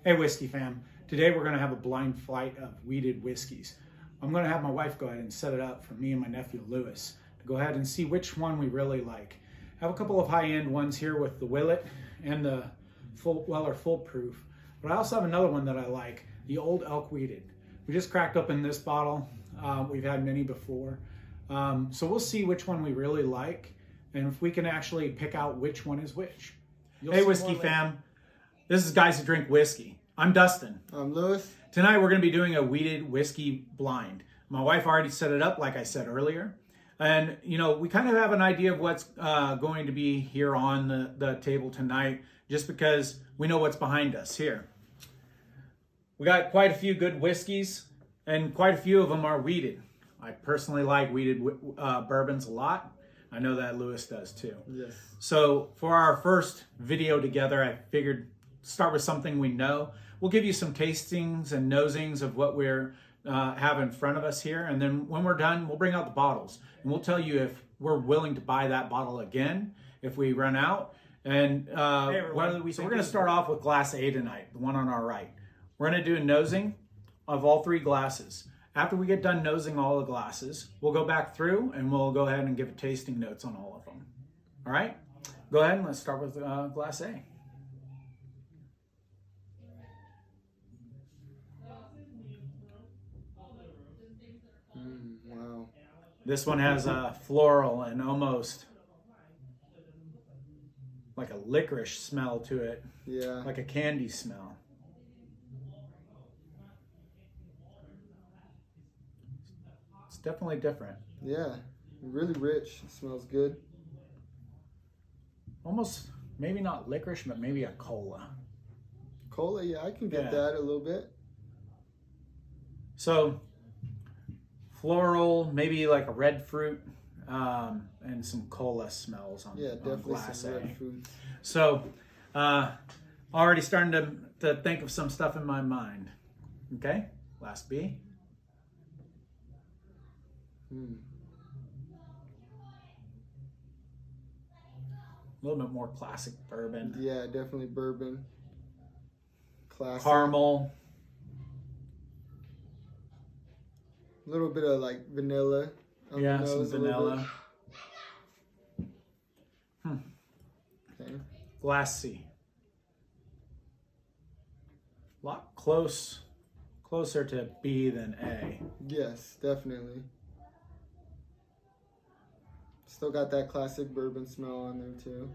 Hey Whiskey fam, today we're going to have a blind flight of wheated whiskeys. I'm going to have my wife go ahead and set it up for me and my nephew Lewis to go ahead and see which one we really like. I have a couple of high-end ones here with the Willet and the Weller Full Proof, but I also have another one that I like, the Old Elk Wheated. We just cracked open this bottle. We've had many before. So we'll see which one we really like and if we can actually pick out which one is which. Hey Whiskey fam, this is Guys Who Drink Whiskey. I'm Dustin. I'm Lewis. Tonight we're going to be doing a wheated whiskey blind. My wife already set it up like I said earlier. And you know, we kind of have an idea of what's going to be here on the table tonight just because we know what's behind us here. We got quite a few good whiskeys and quite a few of them are wheated. I personally like wheated bourbons a lot. I know that Lewis does too. Yes. So for our first video together, I figured start with something we know. We'll give you some tastings and nosings of what we're have in front of us here. And then when we're done, we'll bring out the bottles and we'll tell you if we're willing to buy that bottle again, if we run out. And so we're going to start off with glass A tonight, the one on our right. We're going to do a nosing of all three glasses. After we get done nosing all the glasses, we'll go back through and we'll go ahead and give a tasting notes on all of them. All right, go ahead and let's start with glass A. Wow. This one has a floral and almost like a licorice smell to it. Yeah. Like a candy smell. It's definitely different. Yeah. Really rich. Smells good. Almost, maybe not licorice, but maybe a cola. Cola, yeah, I can get that a little bit. So, floral, maybe like a red fruit, and some cola smells on, definitely glass some A. red fruits. So, already starting to think of some stuff in my mind. Okay, glass B. A little bit more classic bourbon. Yeah, definitely bourbon. Classic. Caramel. A little bit of like vanilla. On Yeah, the nose, some vanilla. Okay. Glass C. A lot closer to B than A. Yes, definitely. Still got that classic bourbon smell on there too.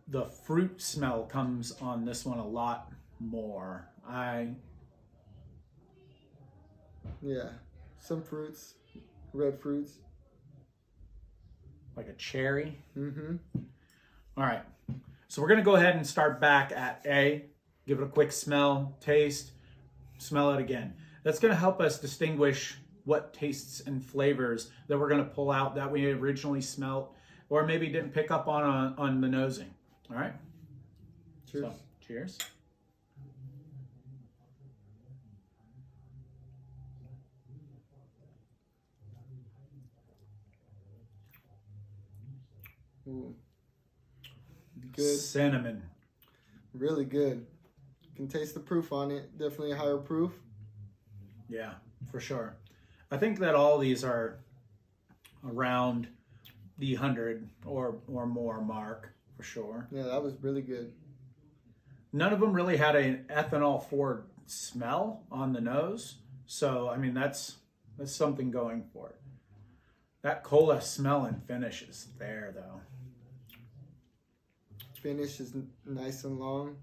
The fruit smell comes on this one a lot more. Yeah, some fruits, red fruits. Like a cherry. Mm-hmm. All right, so we're gonna go ahead and start back at A. Give it a quick smell, taste, smell it again. That's gonna help us distinguish what tastes and flavors that we're gonna pull out that we originally smelt or maybe didn't pick up on the nosing. All right? Cheers. So, cheers. Ooh. Good. Cinnamon. Really good. You can taste the proof on it. Definitely a higher proof. Yeah, for sure. I think that all these are around the 100 or more mark for sure. Yeah, that was really good. None of them really had an ethanol forward smell on the nose. So, I mean, that's something going for it. That cola smell and finish is there though. Finish is nice and long.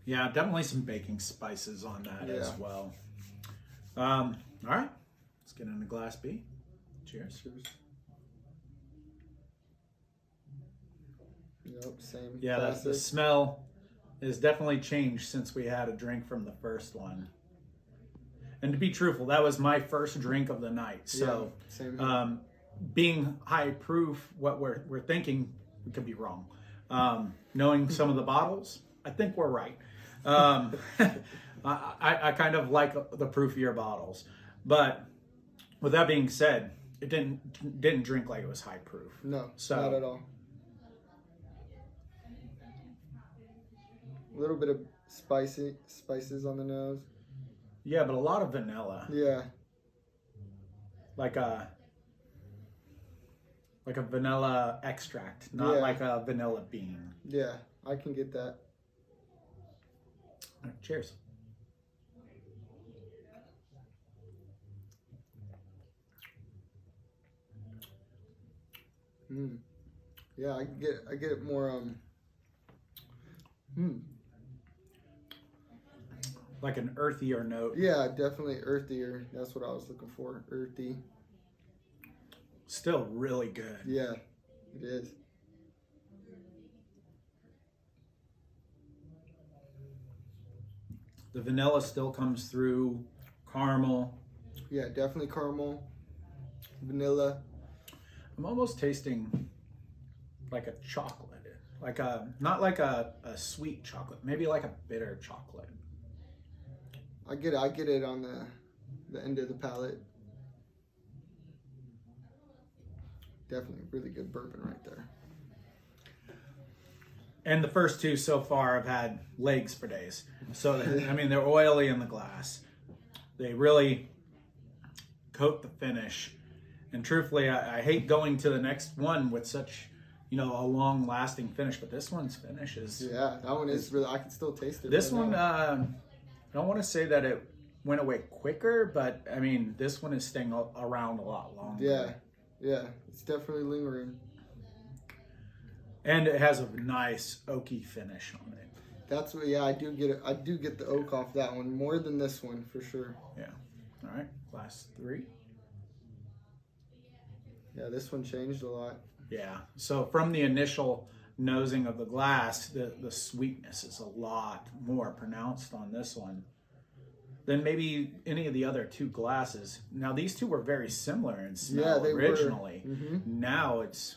Yeah, definitely some baking spices on that as well. All right, let's get into glass B. Cheers. Cheers. Yep, same. Yeah, the smell has definitely changed since we had a drink from the first one. And to be truthful, that was my first drink of the night. So, yeah, same being high proof, what we're thinking, we could be wrong. Knowing some of the bottles, I think we're right. I kind of like the proofier bottles, but with that being said, it didn't drink like it was high proof. No, So, not at all. A little bit of spices on the nose. Yeah, but a lot of vanilla. Yeah. Like a vanilla extract, not like a vanilla bean. Yeah, I can get that. All right, cheers. Yeah, I get more Like an earthier note. Yeah, definitely earthier. That's what I was looking for. Earthy. Still really good. Yeah, it is. The vanilla still comes through. Caramel. Yeah, definitely caramel. Vanilla. I'm almost tasting like a chocolate. Like not like a sweet chocolate, maybe like a bitter chocolate. I get it on the end of the palate. Definitely really good bourbon right there. And the first two so far have had legs for days. So, I mean, they're oily in the glass. They really coat the finish. And truthfully, I hate going to the next one with such, a long lasting finish. But this one's finish is... Yeah, that one is really... I can still taste it. This right one, now. I don't want to say that it went away quicker, but, I mean, this one is staying around a lot longer. Yeah, it's definitely lingering. And it has a nice oaky finish on it. That's what. Yeah, I do get it. I do get the oak off that one more than this one for sure. Yeah. All right. Last three. Yeah, this one changed a lot. Yeah. So from the initial nosing of the glass, the sweetness is a lot more pronounced on this one than maybe any of the other two glasses. Now these two were very similar in smell originally. Now it's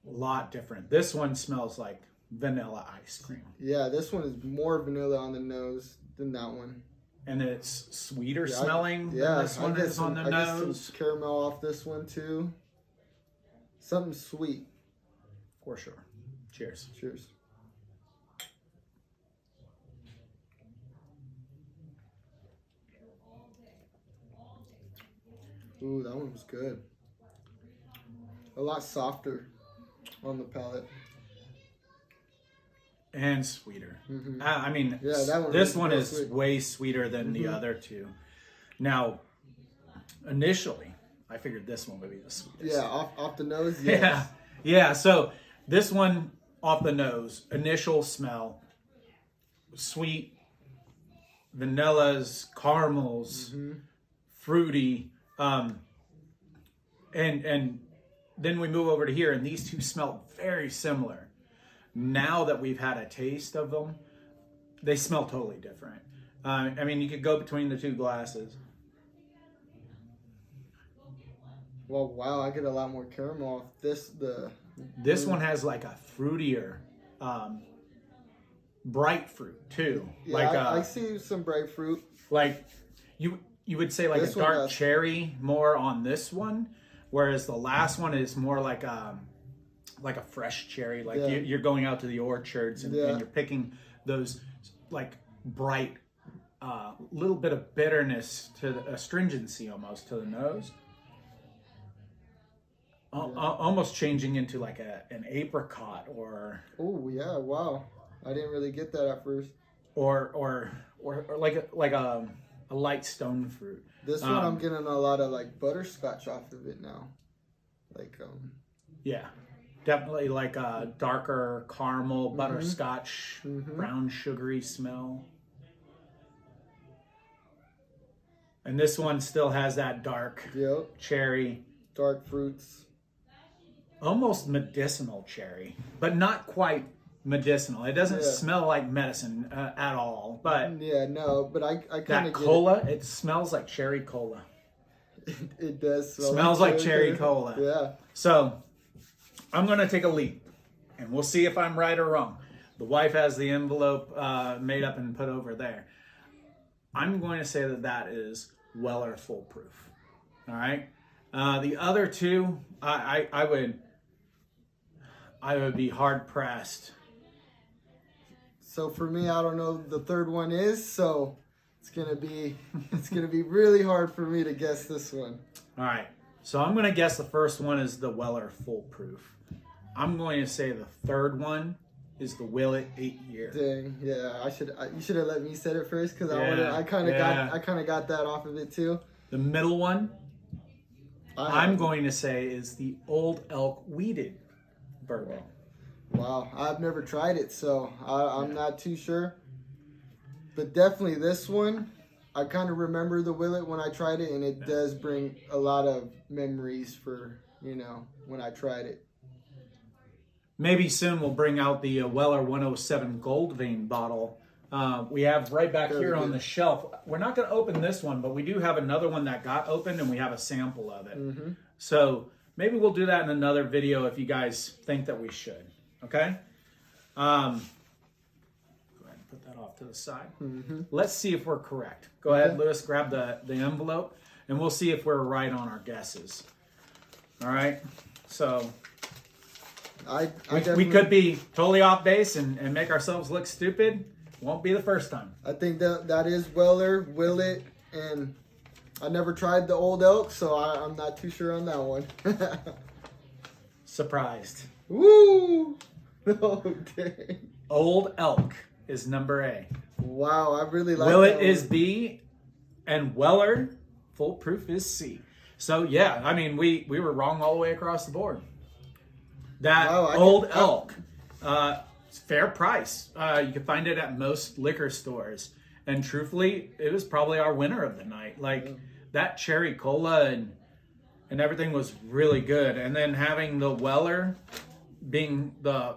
a lot different. This one smells like vanilla ice cream. Yeah, this one is more vanilla on the nose than that one. And it's sweeter smelling than this one is on the I nose. get some caramel off this one too. Something sweet. For sure. Cheers. Cheers. Ooh, that one was good. A lot softer on the palate. And sweeter. I mean, that one this one is sweet. way sweeter than the other two. Now, initially, I figured this one would be the sweetest. Yeah, off the nose, yes. Yeah. So this one off the nose, initial smell, sweet, vanillas, caramels, fruity, and then we move over to here, and these two smell very similar. Now that we've had a taste of them, they smell totally different. I mean, you could go between the two glasses. Well, wow, I get a lot more caramel off this. This one has like a fruitier, bright fruit too. Yeah, like I see some bright fruit. Like you would say like This a one dark has... cherry more on this one, whereas the last one is more like a fresh cherry. Like you're going out to the orchards and you're picking those like bright, little bit of bitterness to the astringency almost to the nose. Almost changing into like an apricot or... Oh yeah, wow! I didn't really get that at first. Or like a light stone fruit. This one I'm getting a lot of like butterscotch off of it now. Like yeah, definitely like a darker caramel butterscotch, brown sugary smell. And this one still has that dark cherry, dark fruits. Almost medicinal cherry, but not quite medicinal. It doesn't smell like medicine at all. But but I kind of that cola. It smells like cherry cola. It does smells like cherry cola. Yeah. So I'm gonna take a leap, and we'll see if I'm right or wrong. The wife has the envelope made up and put over there. I'm going to say that that is Weller Foolproof. All right. The other two, I would be hard pressed. So for me, I don't know the third one is, so it's gonna be really hard for me to guess this one. All right. So I'm going to guess the first one is the Weller Foolproof. I'm going to say the third one is the Willet 8yr. Dang, yeah, you should have let me say it first because I kind of got that off of it too. The middle one, I'm going to say is the Old Elk Weeded bourbon. Wow, I've never tried it, so I'm not too sure. But definitely this one, I kind of remember the Willet when I tried it, and it does bring a lot of memories for, when I tried it. Maybe soon we'll bring out the Weller 107 Gold Vein bottle. We have right back here on the shelf. We're not going to open this one, but we do have another one that got opened, and we have a sample of it. Mm-hmm. So maybe we'll do that in another video if you guys think that we should. Okay? Go ahead and put that off to the side. Mm-hmm. Let's see if we're correct. Go ahead, Lewis, grab the envelope, and we'll see if we're right on our guesses. All right? So we could be totally off base and make ourselves look stupid. Won't be the first time. I think that is Weller, Willet, and I never tried the Old Elk, so I'm not too sure on that one. Surprised. Woo! Oh, dang. Old Elk is number A. Wow, I really like Willet that is one. B, and Weller Foolproof is C. So, yeah, I mean, we were wrong all the way across the board. That Old Elk, fair price. You can find it at most liquor stores. And truthfully, it was probably our winner of the night. That cherry cola and everything was really good. And then having the Weller being the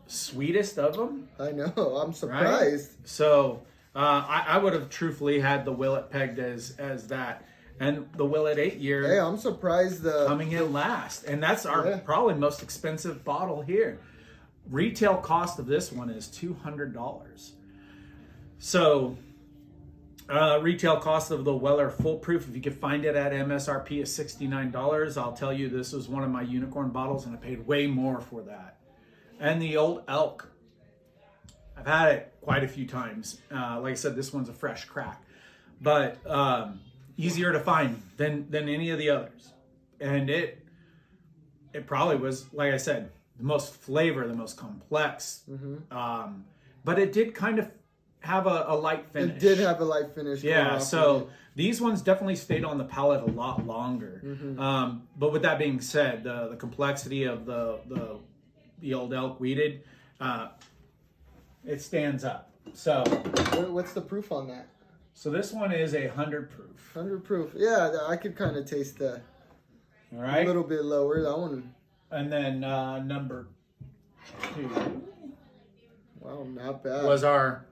sweetest of them. I know, I'm surprised. Right? So I would have truthfully had the Willet pegged as that. And the Willet 8yr. Hey, I'm surprised coming in last. And that's our probably most expensive bottle here. Retail cost of this one is $200. So retail cost of the Weller Foolproof, if you could find it at MSRP, is $69. I'll tell you, this was one of my unicorn bottles, and I paid way more for that. And the Old Elk, I've had it quite a few times. Like I said, this one's a fresh crack. But easier to find than any of the others. And it probably was, like I said, the most flavor, the most complex. Mm-hmm. But it did kind of have a light finish. It did have a light finish. Yeah, so these ones definitely stayed on the palate a lot longer. Mm-hmm. But with that being said, the complexity of the Old Elk Weeded, it stands up. So what's the proof on that? So this one is 100 proof. 100 proof. Yeah, I could kind of taste that. All right. A little bit lower. That one. And then number 2. Wow, not bad. Was our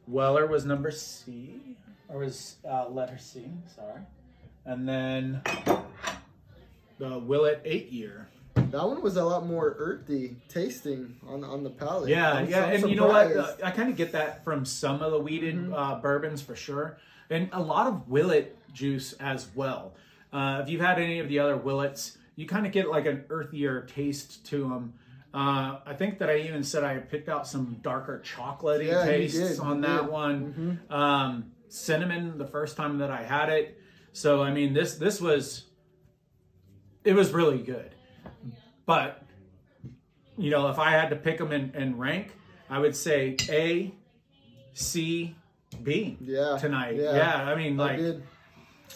Weller was number C, or was letter C? Sorry. And then the Willet 8yr. That one was a lot more earthy tasting on the palate. Yeah, I'm and surprised. you know what? I kind of get that from some of the weeded bourbons for sure, and a lot of Willet juice as well. If you've had any of the other Willets, you kind of get like an earthier taste to them. I think that I even said I picked out some darker chocolatey tastes on that one. Mm-hmm. Cinnamon the first time that I had it. So I mean, this was really good. But, you know, if I had to pick them in rank, I would say A, C, B tonight. Yeah, I mean, like,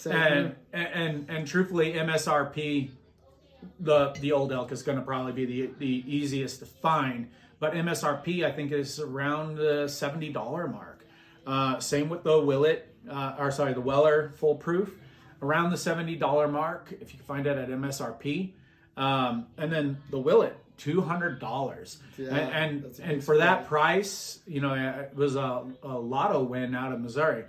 and truthfully, MSRP, the Old Elk is going to probably be the easiest to find. But MSRP, I think, is around the $70 mark. Same with the Willet, the Weller Foolproof, around the $70 mark if you can find it at MSRP. And then the Willet, $200. And for that price, you know, it was a lotto win out of Missouri.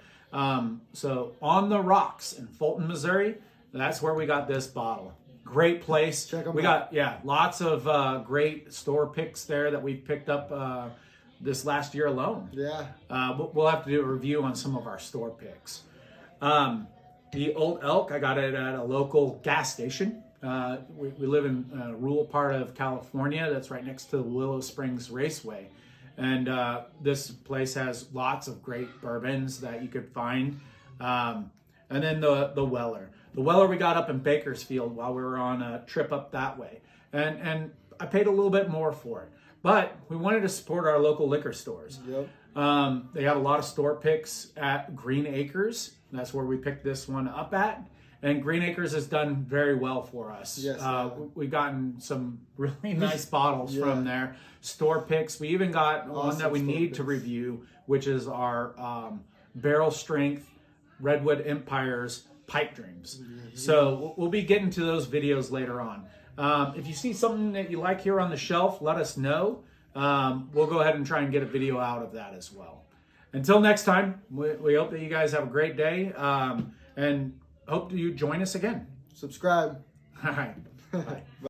So On the Rocks in Fulton, Missouri, that's where we got this bottle. Great place. We got lots of great store picks there that we've picked up this last year alone. Yeah. We'll have to do a review on some of our store picks. The old elk, I got it at a local gas station. We live in a rural part of California that's right next to the Willow Springs Raceway. And this place has lots of great bourbons that you could find. And then the Weller. The Weller we got up in Bakersfield while we were on a trip up that way. And I paid a little bit more for it. But we wanted to support our local liquor stores. Yep. They have a lot of store picks at Green Acres. That's where we picked this one up at. And Green Acres has done very well for us. Yes, we've gotten some really nice bottles from there. Store picks. We even got one that we need to review, which is our barrel strength Redwood Empire's pipe dreams. So we'll be getting to those videos later on. If you see something that you like here on the shelf, let us know. We'll go ahead and try and get a video out of that as well. Until next time, we hope that you guys have a great day, and hope you join us again. Subscribe. All right. Bye.